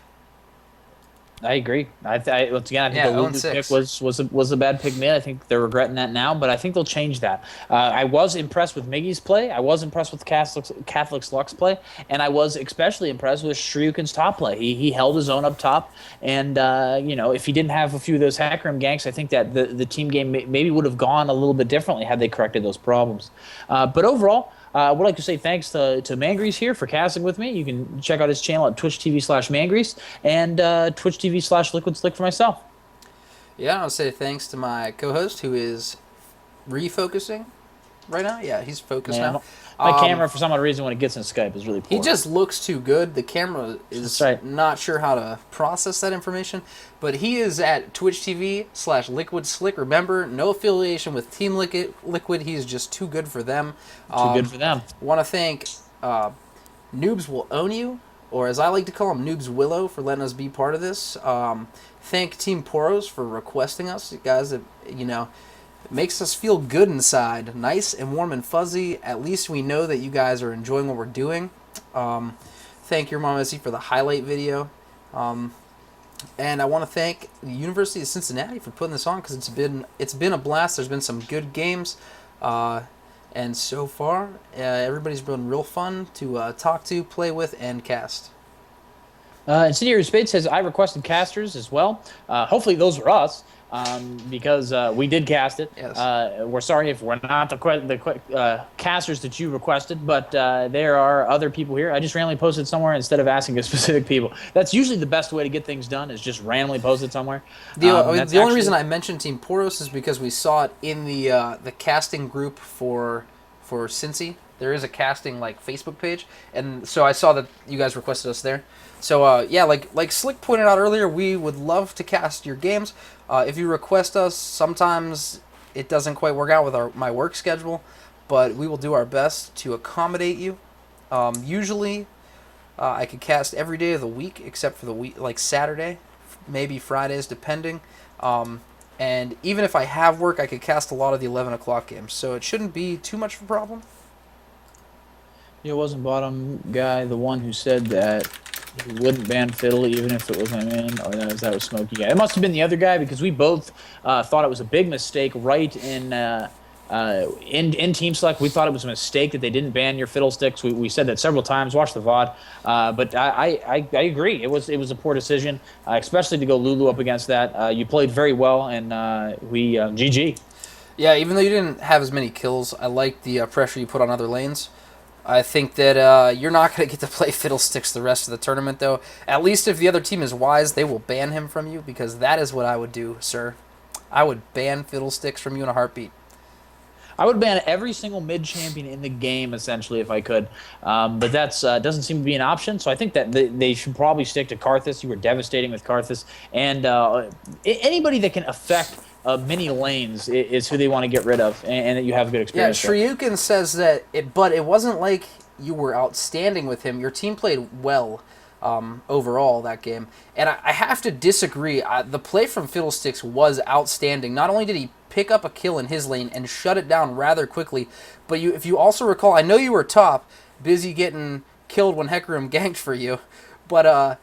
I agree. Once again, I think Yeah, the Lulu 0-6. pick was a bad pick made. I think they're regretting that now, but I think they'll change that. I was impressed with Miggy's play. I was impressed with Catholic's Luck's play, and I was especially impressed with Shoryuken's top play. He held his own up top, and if he didn't have a few of those Hackram ganks, I think that the team game maybe would have gone a little bit differently had they corrected those problems. But overall, I would like to say thanks to Mangrease here for casting with me. You can check out his channel at twitch.tv/Mangrease and twitch.tv/LiquidSlick for myself. Yeah, I'll say thanks to my co-host who is refocusing right now. Yeah, he's focused now. My camera, for some odd reason, when it gets in Skype, is really poor. He just looks too good. The camera is not sure how to process that information. But he is at twitch.tv/LiquidSlick. Remember, no affiliation with Team Liquid. He's just too good for them. Too good for them. Want to thank Noobs Will Own You, or as I like to call him, Noobs Willow, for letting us be part of this. Thank Team Poros for requesting us. You guys, it makes us feel good inside. Nice and warm and fuzzy. At least we know that you guys are enjoying what we're doing. Thank your Mom Essie for the highlight video. And I want to thank the University of Cincinnati for putting this on, because it's been a blast. There's been some good games. And so far, everybody's been real fun to talk to, play with, and cast. Incendiary Spade says, I requested casters as well. Hopefully those were us, because we did cast it. Yes. We're sorry if we're not the casters that you requested, but there are other people here. I just randomly posted somewhere instead of asking a specific people. That's usually the best way to get things done, is just randomly post it somewhere. The only reason I mentioned Team Poros is because we saw it in the casting group for Cincy. There is a casting Facebook page, and so I saw that you guys requested us there. So yeah, like Slick pointed out earlier, we would love to cast your games. If you request us, sometimes it doesn't quite work out with my work schedule, but we will do our best to accommodate you. Usually, I could cast every day of the week except for the week, like Saturday, maybe Fridays, depending. And even if I have work, I could cast a lot of the 11 o'clock games, so it shouldn't be too much of a problem. It wasn't Bottom Guy the one who said that he wouldn't ban Fiddle even if it was him in, or that was Smokey Guy. It must have been the other guy, because we both thought it was a big mistake right in Team Select. We thought it was a mistake that they didn't ban your Fiddlesticks. We said that several times. Watch the VOD. But I agree. It was a poor decision, especially to go Lulu up against that. You played very well, and we GG. Yeah, even though you didn't have as many kills, I like the pressure you put on other lanes. I think that you're not going to get to play Fiddlesticks the rest of the tournament, though. At least if the other team is wise, they will ban him from you, because that is what I would do, sir. I would ban Fiddlesticks from you in a heartbeat. I would ban every single mid champion in the game, essentially, if I could. But that doesn't seem to be an option, so I think that they should probably stick to Karthus. You were devastating with Karthus. And anybody that can affect mini lanes is who they want to get rid of, and that you have a good experience with. Yeah, Shoryuken says that, but it wasn't like you were outstanding with him. Your team played well overall that game. And I have to disagree. The play from Fiddlesticks was outstanding. Not only did he pick up a kill in his lane and shut it down rather quickly, but if you also recall, I know you were top, busy getting killed when Hecarim ganked for you, but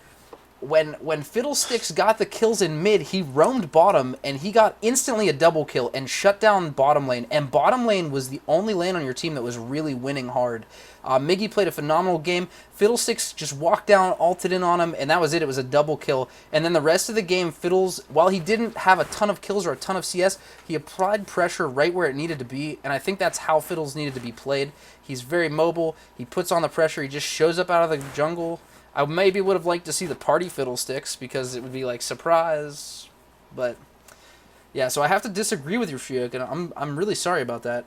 when Fiddlesticks got the kills in mid, he roamed bottom, and he got instantly a double kill and shut down bottom lane. And bottom lane was the only lane on your team that was really winning hard. Miggy played a phenomenal game. Fiddlesticks just walked down, ulted in on him, and that was it. It was a double kill. And then the rest of the game, Fiddles, while he didn't have a ton of kills or a ton of CS, he applied pressure right where it needed to be, and I think that's how Fiddles needed to be played. He's very mobile. He puts on the pressure. He just shows up out of the jungle. I maybe would have liked to see the party fiddlesticks because it would be like surprise, but yeah. So I have to disagree with you, Shuyuk, and I'm really sorry about that.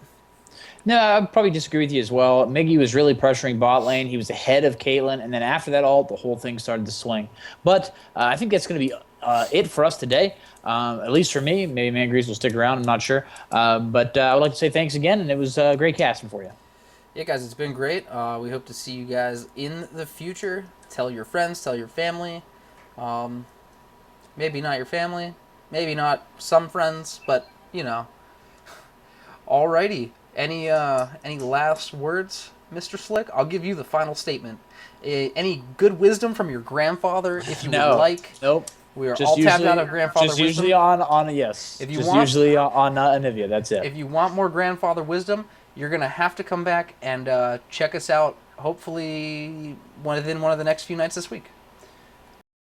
No, I would probably disagree with you as well. Miggy was really pressuring bot lane. He was ahead of Caitlyn, and then after that ult, the whole thing started to swing. But I think that's going to be it for us today, at least for me. Maybe Mangrease will stick around. I'm not sure. But I would like to say thanks again, and it was great casting for you. Yeah, guys, it's been great. We hope to see you guys in the future. Tell your friends, tell your family. Maybe not your family, maybe not some friends, but you know. Alrighty. Any last words, Mr. Slick? I'll give you the final statement. Any good wisdom from your grandfather, if you would like? Nope. We are all tapped out of grandfather just wisdom. Usually on yes. If you just want, usually on Anivia. That's it. if you want more grandfather wisdom, you're gonna have to come back and check us out. Hopefully, within one of the next few nights this week.